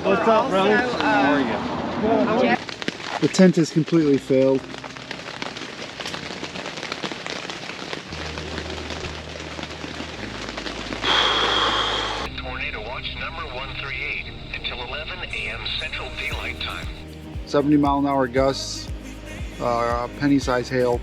What's up, brother? How are you? The tent has completely failed. Tornado watch number 138 until 11 a.m. Central Daylight Time. 70-mile-an-hour gusts, penny-size hail.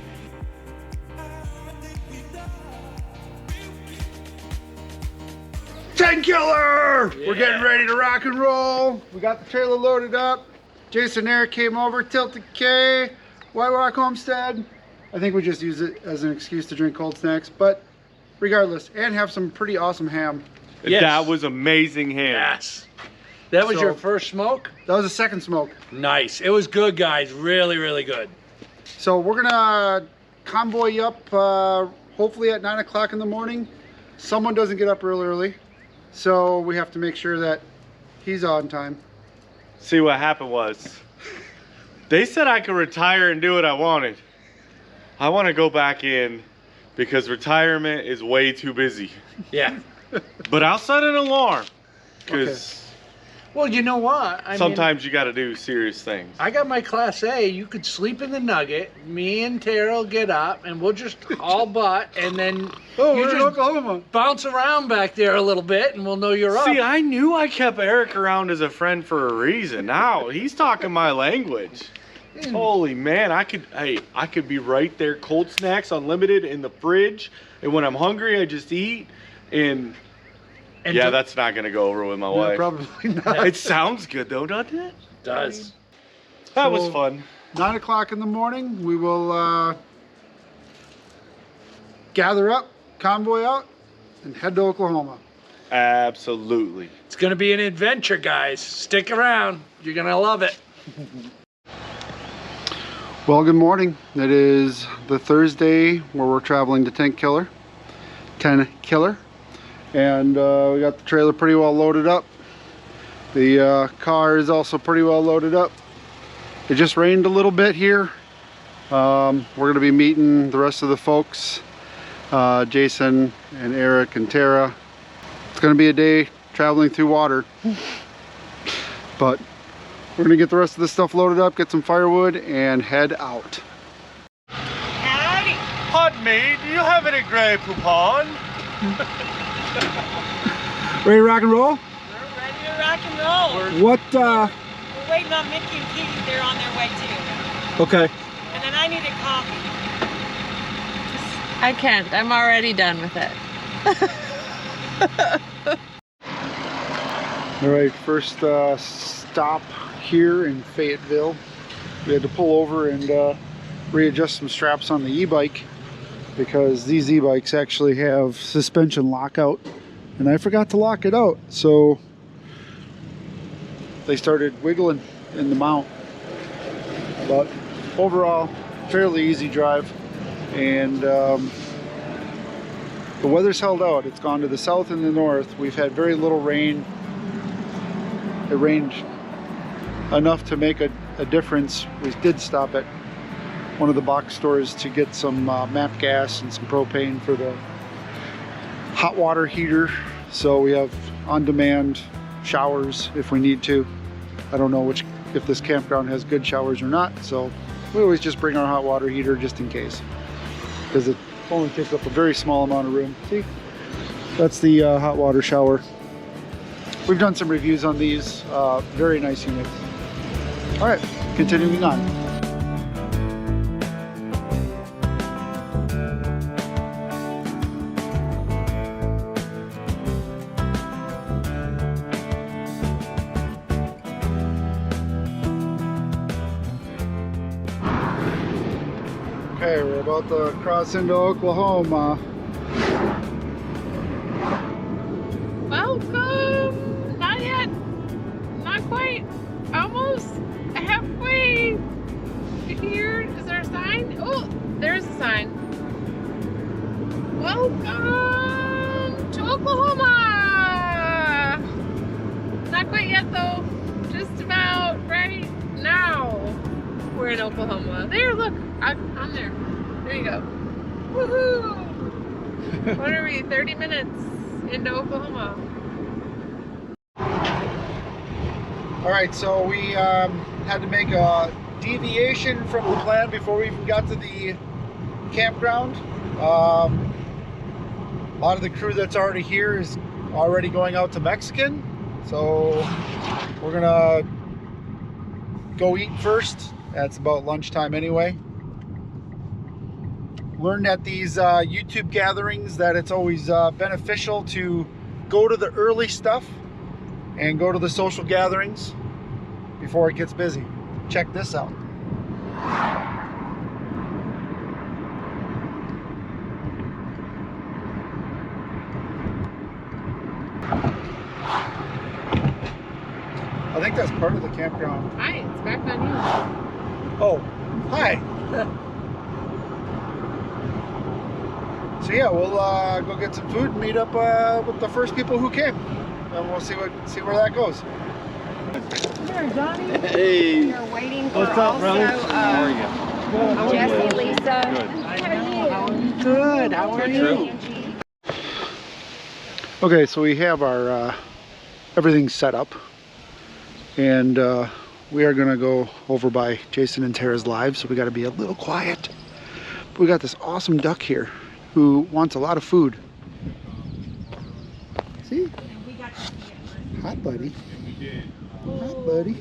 Tenkiller! Yeah. We're getting ready to rock and roll. We got the trailer loaded up. Jason and Eric came over, Tilted K, White Rock Homestead. I think we just use it as an excuse to drink cold snacks, but regardless, and have some pretty awesome ham. Yes. That was amazing ham. Yes. That was your first smoke? That was the second smoke. Nice. It was good, guys. Really, really good. So we're gonna convoy you up hopefully at 9 o'clock in the morning. Someone doesn't get up real early, so we have to make sure that he's on time. See, what happened was, they said I could retire and do what I wanted. I want to go back in because retirement is way too busy. Yeah. But I'll set an alarm because Well, you know what? sometimes you got to do serious things. I got my Class A. You could sleep in the Nugget. Me and Tara will get up, and we'll just haul butt, and then you we're in just Oklahoma. bounce around back there a little bit, and we'll know you're up. See, I knew I kept Eric around as a friend for a reason. Now he's talking my language. Holy man, I could be right there. Cold snacks unlimited in the fridge, and when I'm hungry, I just eat. And yeah, that's not gonna go over with my wife. Probably not. It sounds good though, doesn't it? It does. That was fun. 9 o'clock in the morning, we will gather up, convoy out, and head to Oklahoma. Absolutely. It's going to be an adventure, guys. Stick around. You're going to love it. Well, good morning. It is the Thursday where we're traveling to Tenkiller. And we got the trailer pretty well loaded up. The car is also pretty well loaded up. It just rained a little bit here. We're going to be meeting the rest of the folks, Jason and Eric and Tara. It's going to be a day traveling through water, but we're going to get the rest of the stuff loaded up, get some firewood, and head out. Howdy. Pardon me, do you have any Grey Poupon? Ready to rock and roll? We're ready to rock and roll. What, We're waiting on Mickey and Katie. They're on their way too. okay. And then I need a coffee. I can't. I'm already done with it. All right, first stop here in Fayetteville. We had to pull over and readjust some straps on the e-bike because these e-bikes actually have suspension lockout, and I forgot to lock it out, so they started wiggling in the mount. But overall, fairly easy drive, and the weather's held out. It's gone to the south and the north. We've had very little rain. It rained enough to make a difference. We did stop at one of the box stores to get some MAP gas and some propane for the hot water heater. So we have on-demand showers if we need to. I don't know if this campground has good showers or not, so we always just bring our hot water heater just in case, because it only takes up a very small amount of room. See, that's the hot water shower. We've done some reviews on these, very nice units. All right, continuing on. Okay, we're about to cross into Oklahoma. Welcome! Not yet. Not quite. Almost halfway here. Is there a sign? Oh, there's a sign. Welcome to Oklahoma! Not quite yet though. Just about right now. We're in Oklahoma. There, look. I'm there. There you go. Woohoo! What are we, 30 minutes into Oklahoma? All right, so we had to make a deviation from the plan before we even got to the campground. A lot of the crew that's already here is already going out to Mexican, so we're gonna go eat first. That's about lunchtime anyway. Learned at these YouTube gatherings that it's always beneficial to go to the early stuff and go to the social gatherings before it gets busy. Check this out. I think that's part of the campground. Hi, it's back on you. Oh, hi. So yeah, we'll go get some food and meet up with the first people who came, and we'll see where that goes. Here, Johnny. Hey. We are waiting for What's up, brother? How are you? Jesse, Lisa. Good. How are you? Okay, so we have our everything set up, and we are gonna go over by Jason and Tara's live, so we got to be a little quiet. But we got this awesome duck here who wants a lot of food. See? Hi, buddy. Hi, buddy.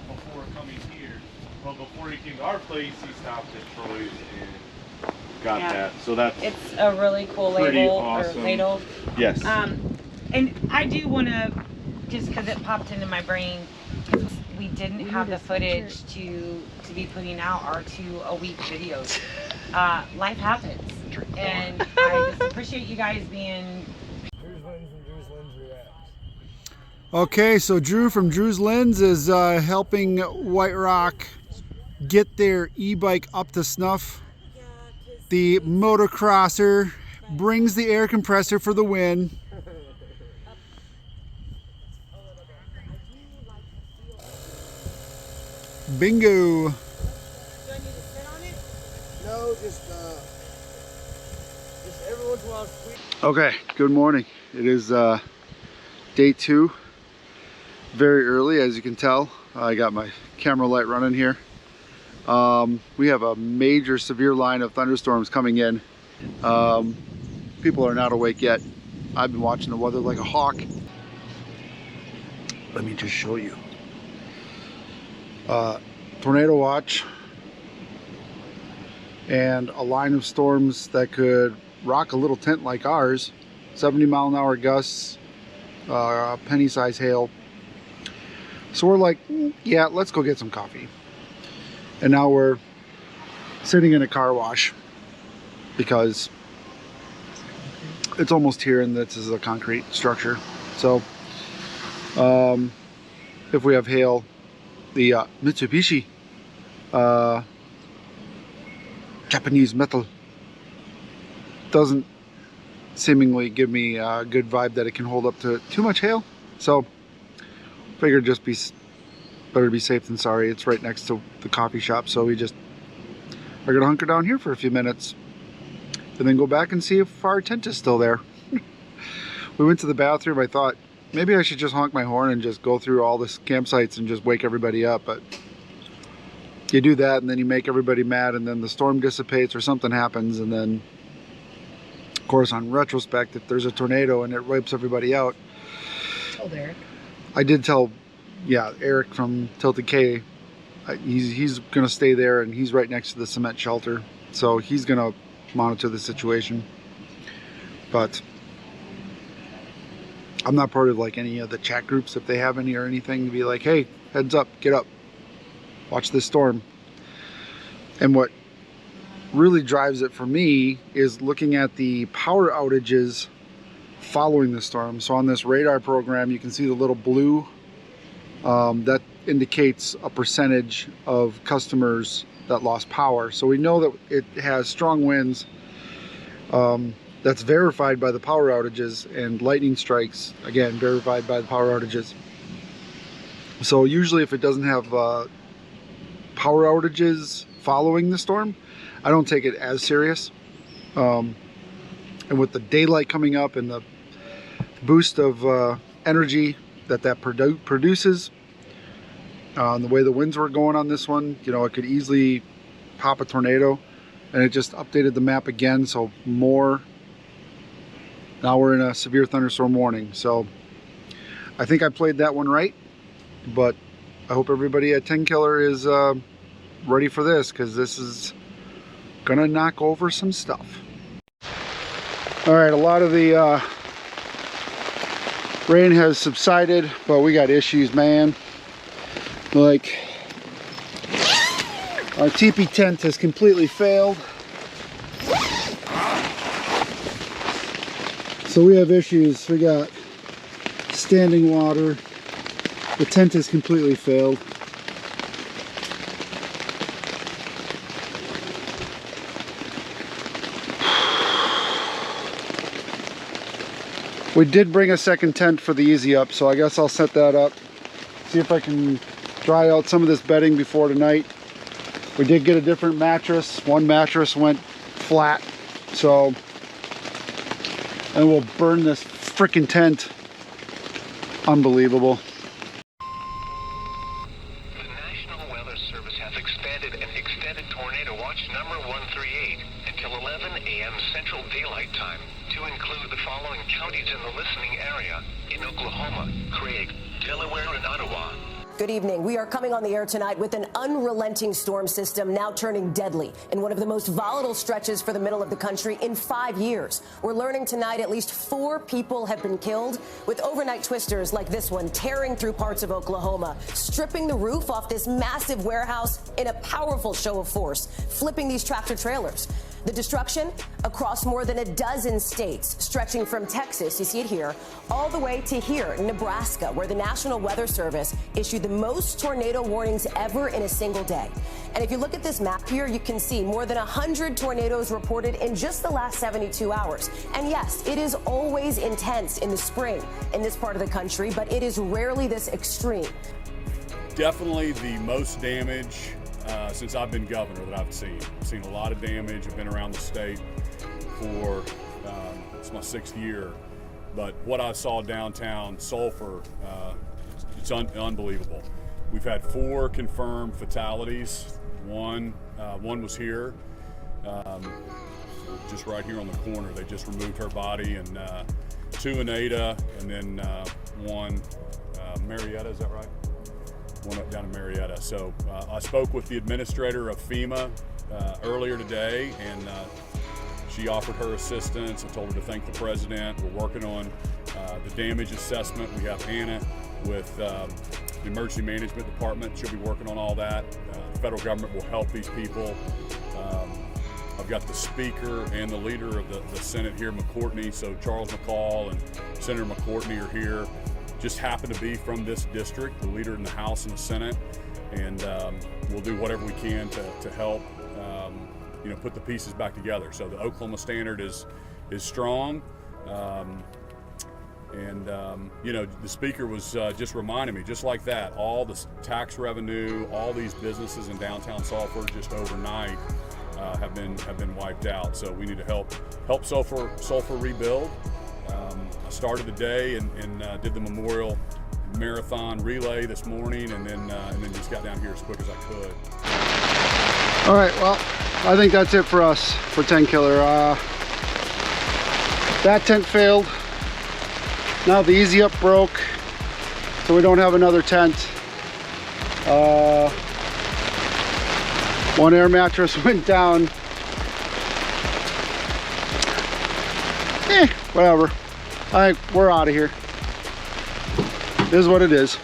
Before coming here, well, before he came to our place, he stopped at Troy's and got that. So that's It's a really cool pretty label awesome. or ladle. Yes. And I do want to, just because it popped into my brain, we didn't have the footage to be putting out our 2-a-week videos. Life happens, and I just appreciate you guys being. Okay, so Drew from Drew's Lens is helping White Rock get their e-bike up to snuff. The motocrosser brings the air compressor for the win. Bingo. No, just every once in a while. Okay, good morning. It is day 2. Very early, as you can tell. I got my camera light running here. We have a major severe line of thunderstorms coming in. People are not awake yet. I've been watching the weather like a hawk. Let me just show you. Tornado watch and a line of storms that could rock a little tent like ours. 70-mile-an-hour gusts, penny-size hail. So we're like, yeah, let's go get some coffee. And now we're sitting in a car wash because it's almost here and this is a concrete structure. So if we have hail, the Mitsubishi Japanese metal doesn't seemingly give me a good vibe that it can hold up to too much hail. So figured just better to be safe than sorry. It's right next to the coffee shop, so we just are gonna hunker down here for a few minutes and then go back and see if our tent is still there. We went to the bathroom. I thought maybe I should just honk my horn and just go through all the campsites and just wake everybody up, but you do that and then you make everybody mad and then the storm dissipates or something happens, and then of course on retrospect, if there's a tornado and it wipes everybody out. Told Eric. I did tell, yeah, Eric from Tilted K, he's gonna stay there and he's right next to the cement shelter, so he's gonna monitor the situation. But I'm not part of like any of the chat groups, if they have any or anything, to be like, hey, heads up, get up, watch this storm. And what really drives it for me is looking at the power outages following the storm. So on this radar program, you can see the little blue that indicates a percentage of customers that lost power. So we know that it has strong winds. That's verified by the power outages, and lightning strikes, again, verified by the power outages. So usually if it doesn't have power outages following the storm, I don't take it as serious. And with the daylight coming up and the boost of energy that produces, and the way the winds were going on this one, you know, it could easily pop a tornado. And it just updated the map again, so more. Now we're in a severe thunderstorm warning. So I think I played that one right, but I hope everybody at Tenkiller is ready for this, because this is gonna knock over some stuff. All right, a lot of the rain has subsided, but we got issues, man. Like, our teepee tent has completely failed. So we have issues. We got standing water. The tent has completely failed. We did bring a second tent for the easy up, so I guess I'll set that up. See if I can dry out some of this bedding before tonight. We did get a different mattress. One mattress went flat, so, and we'll burn this freaking tent. Unbelievable. The National Weather Service has expanded an extended tornado watch number 138 until 11 a.m. Central Daylight Time to include the following counties in the listening area in Oklahoma, Craig, Delaware, and Ottawa. Good evening. We are coming on the air tonight with an unrelenting storm system now turning deadly in one of the most volatile stretches for the middle of the country in 5 years. We're learning tonight at least 4 people have been killed, with overnight twisters like this one tearing through parts of Oklahoma, stripping the roof off this massive warehouse in a powerful show of force, flipping these tractor trailers. The destruction across more than a dozen states, stretching from Texas, you see it here, all the way to here, Nebraska, where the National Weather Service issued the most tornado warnings ever in a single day. And if you look at this map here, you can see more than 100 tornadoes reported in just the last 72 hours. And yes, it is always intense in the spring in this part of the country, but it is rarely this extreme. Definitely the most damage since I've been governor that I've seen. I've seen a lot of damage. I've been around the state for, it's my 6th year, but what I saw downtown Sulphur, it's unbelievable. We've had 4 confirmed fatalities. One was here, just right here on the corner. They just removed her body, and 2 in Ada, and then 1 Marietta, is that right? One up down in Marietta. So I spoke with the administrator of FEMA earlier today, and she offered her assistance. I told her to thank the president. We're working on the damage assessment. We have Anna with the emergency management department. She'll be working on all that. The federal government will help these people. I've got the speaker and the leader of the Senate here, McCourtney. So Charles McCall and Senator McCourtney are here. Just happen to be from this district, the leader in the House and the Senate, and we'll do whatever we can to help, you know, put the pieces back together. So the Oklahoma standard is strong, and you know, the speaker was just reminding me, just like that, all the tax revenue, all these businesses in downtown Sulphur just overnight have been wiped out. So we need to help Sulphur rebuild. I started the day and did the Memorial Marathon relay this morning, and then just got down here as quick as I could. All right, well, I think that's it for us, for Tenkiller. That tent failed. Now the easy up broke, so we don't have another tent. One air mattress went down. Whatever. We're out of here. This is what it is.